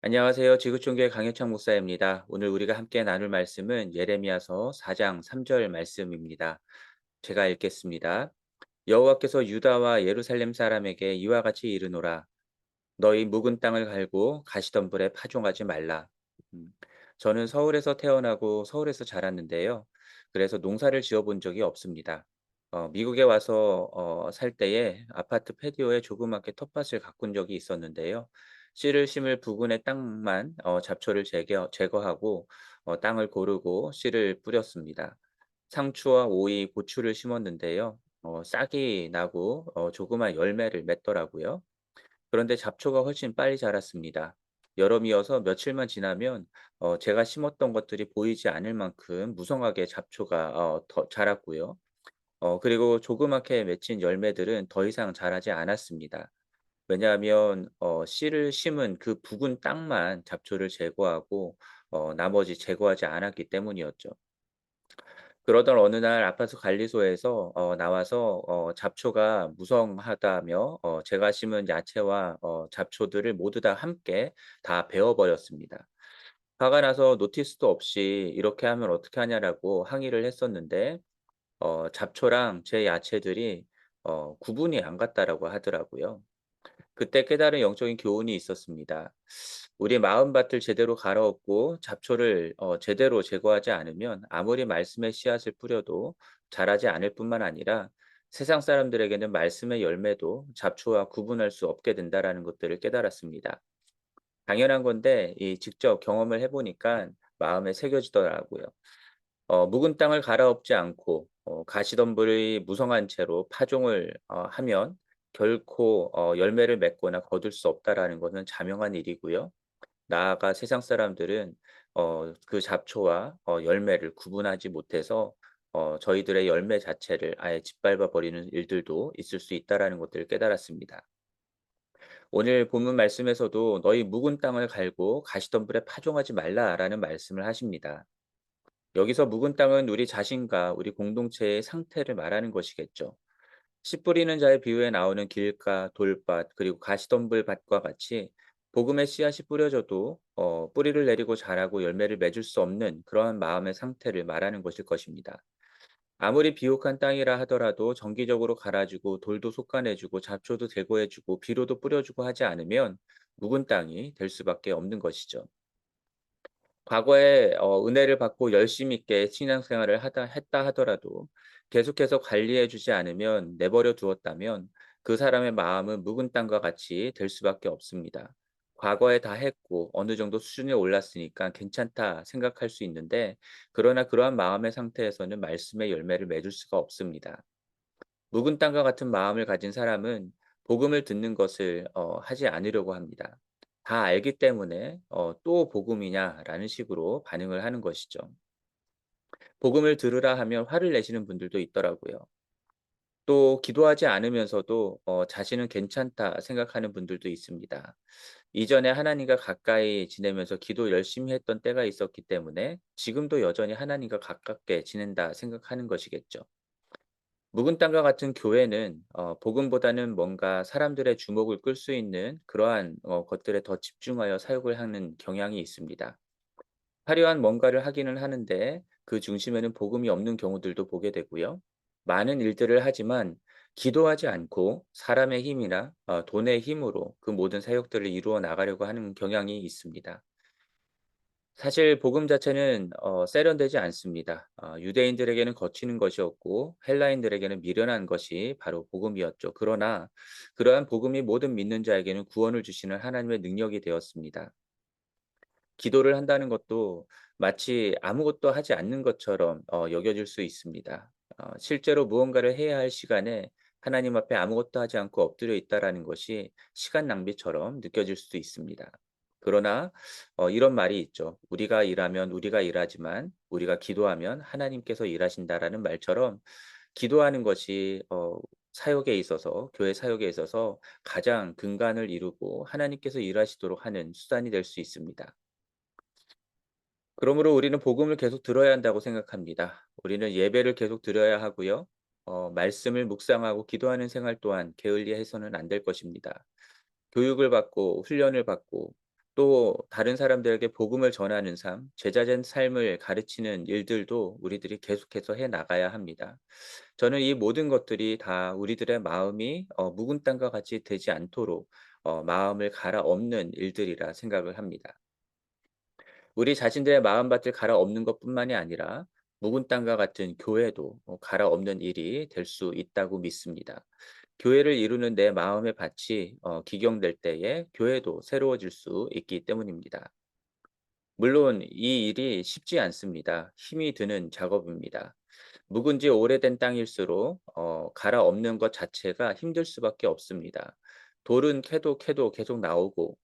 안녕하세요. 지구촌교회 강혜창 목사입니다. 오늘 우리가 함께 나눌 말씀은 예레미야서 4장 3절 말씀입니다. 제가 읽겠습니다. 여호와께서 유다와 예루살렘 사람에게 이와 같이 이르노라. 너희 묵은 땅을 갈고 가시덤불에 파종하지 말라. 음, 저는 서울에서 태어나고 서울에서 자랐는데요. 그래서 농사를 지어본 적이 없습니다. 미국에 와서 살 때에 아파트 패디오에 조그맣게 텃밭을 가꾼 적이 있었는데요. 씨를 심을 부근의 땅만 잡초를 제거하고 땅을 고르고 씨를 뿌렸습니다. 상추와 오이, 고추를 심었는데요. 싹이 나고 조그만 열매를 맺더라고요. 그런데 잡초가 훨씬 빨리 자랐습니다. 여름이어서 며칠만 지나면 제가 심었던 것들이 보이지 않을 만큼 무성하게 잡초가 더 자랐고요. 그리고 조그맣게 맺힌 열매들은 더 이상 자라지 않았습니다. 왜냐하면 씨를 심은 그 부근 땅만 잡초를 제거하고 나머지 제거하지 않았기 때문이었죠. 그러던 어느 날 아파트 관리소에서 나와서 잡초가 무성하다며 제가 심은 야채와 잡초들을 모두 다 함께 다 베어 버렸습니다. 화가 나서 노티스도 없이 "이렇게 하면 어떻게 하냐."라고 항의를 했었는데 잡초랑 제 야채들이 구분이 안 갔다라고 하더라고요. 그때 깨달은 영적인 교훈이 있었습니다. 우리 마음밭을 제대로 갈아엎고 잡초를 제대로 제거하지 않으면 아무리 말씀의 씨앗을 뿌려도 자라지 않을 뿐만 아니라 세상 사람들에게는 말씀의 열매도 잡초와 구분할 수 없게 된다라는 것들을 깨달았습니다. 당연한 건데 이 직접 경험을 해 보니까 마음에 새겨지더라고요. 묵은 땅을 갈아엎지 않고 가시덤불이 무성한 채로 파종을 하면 결코 열매를 맺거나 거둘 수 없다라는 것은 자명한 일이고요. 나아가 세상 사람들은 그 잡초와 열매를 구분하지 못해서 저희들의 열매 자체를 아예 짓밟아 버리는 일들도 있을 수 있다라는 것들을 깨달았습니다. 오늘 본문 말씀에서도 "너희 묵은 땅을 갈고 가시덤불에 파종하지 말라."라는 말씀을 하십니다. 여기서 묵은 땅은 우리 자신과 우리 공동체의 상태를 말하는 것이겠죠. 씨 뿌리는 자의 비유에 나오는 길가, 돌밭, 그리고 가시덤불 밭과 같이 복음의 씨앗이 뿌려져도 뿌리를 내리고 자라고 열매를 맺을 수 없는 그러한 마음의 상태를 말하는 것일 것입니다. 아무리 비옥한 땅이라 하더라도 정기적으로 갈아주고 돌도 솎아내주고 잡초도 제거해주고 비료도 뿌려주고 하지 않으면 묵은 땅이 될 수밖에 없는 것이죠. 과거에 은혜를 받고 열심 있게 신앙생활을 하다 했다 하더라도 계속해서 관리해 주지 않으면 내버려 두었다면 그 사람의 마음은 묵은 땅과 같이 될 수밖에 없습니다. 과거에 다 했고 어느 정도 수준에 올랐으니까 괜찮다 생각할 수 있는데 그러나 그러한 마음의 상태에서는 말씀의 열매를 맺을 수가 없습니다. 묵은 땅과 같은 마음을 가진 사람은 복음을 듣는 것을 하지 않으려고 합니다. 다 알기 때문에 '또 복음이냐.'라는 식으로 반응을 하는 것이죠. 복음을 들으라 하면 화를 내시는 분들도 있더라고요. 또 기도하지 않으면서도 자신은 괜찮다 생각하는 분들도 있습니다. 이전에 하나님과 가까이 지내면서 기도 열심히 했던 때가 있었기 때문에 지금도 여전히 하나님과 가깝게 지낸다 생각하는 것이겠죠. 묵은 땅과 같은 교회는 복음보다는 뭔가 사람들의 주목을 끌 수 있는 그러한 것들에 더 집중하여 사역을 하는 경향이 있습니다. 화려한 뭔가를 하기는 하는데 그 중심에는 복음이 없는 경우들도 보게 되고요. 많은 일들을 하지만 기도하지 않고 사람의 힘이나 돈의 힘으로 그 모든 사역들을 이루어 나가려고 하는 경향이 있습니다. 사실 복음 자체는 세련되지 않습니다. 유대인들에게는 거치는 것이었고 헬라인들에게는 미련한 것이 바로 복음이었죠. 그러나 그러한 복음이 모든 믿는 자에게는 구원을 주시는 하나님의 능력이 되었습니다. 기도를 한다는 것도 마치 아무것도 하지 않는 것처럼 여겨질 수 있습니다. 실제로 무언가를 해야 할 시간에 하나님 앞에 아무것도 하지 않고 엎드려 있다라는 것이 시간 낭비처럼 느껴질 수도 있습니다. 그러나 이런 말이 있죠. "우리가 일하면 우리가 일하지만 우리가 기도하면 하나님께서 일하신다."라는 말처럼 기도하는 것이 사역에 있어서 교회 사역에 있어서 가장 근간을 이루고 하나님께서 일하시도록 하는 수단이 될 수 있습니다. 그러므로 우리는 복음을 계속 들어야 한다고 생각합니다. 우리는 예배를 계속 드려야 하고요. 말씀을 묵상하고 기도하는 생활 또한 게을리 해서는 안 될 것입니다. 교육을 받고 훈련을 받고 또 다른 사람들에게 복음을 전하는 삶, 제자된 삶을 가르치는 일들도 우리들이 계속해서 해 나가야 합니다. 저는 이 모든 것들이 다 우리들의 마음이 묵은 땅과 같이 되지 않도록 마음을 갈아엎는 일들이라 생각을 합니다. 우리 자신들의 마음밭을 갈아엎는 것뿐만이 아니라 묵은 땅과 같은 교회도 갈아엎는 일이 될 수 있다고 믿습니다. 교회를 이루는 내 마음의 밭이 기경될 때에 교회도 새로워질 수 있기 때문입니다. 물론 이 일이 쉽지 않습니다. 힘이 드는 작업입니다. 묵은지 오래된 땅일수록 갈아엎는 것 자체가 힘들 수밖에 없습니다. 돌은 캐도 계속 나오고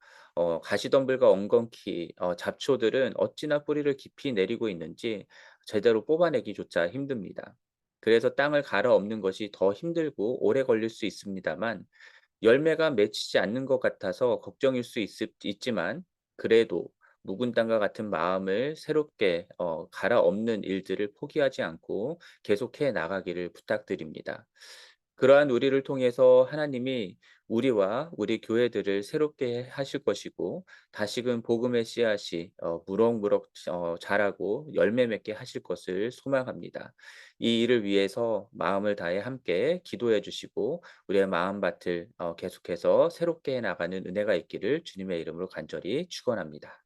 가시덤불과 엉겅퀴 잡초들은 어찌나 뿌리를 깊이 내리고 있는지 제대로 뽑아내기조차 힘듭니다. 그래서 땅을 갈아엎는 것이 더 힘들고 오래 걸릴 수 있습니다만 열매가 맺히지 않는 것 같아서 걱정일 수 있지만 그래도 묵은 땅과 같은 마음을 새롭게 갈아엎는 일들을 포기하지 않고 계속해 나가기를 부탁드립니다. 그러한 우리를 통해서 하나님이 우리와 우리 교회들을 새롭게 하실 것이고 다시금 복음의 씨앗이 무럭무럭 자라고 열매 맺게 하실 것을 소망합니다. 이 일을 위해서 마음을 다해 함께 기도해 주시고 우리의 마음밭을 계속해서 새롭게 해 나가는 은혜가 있기를 주님의 이름으로 간절히 축원합니다.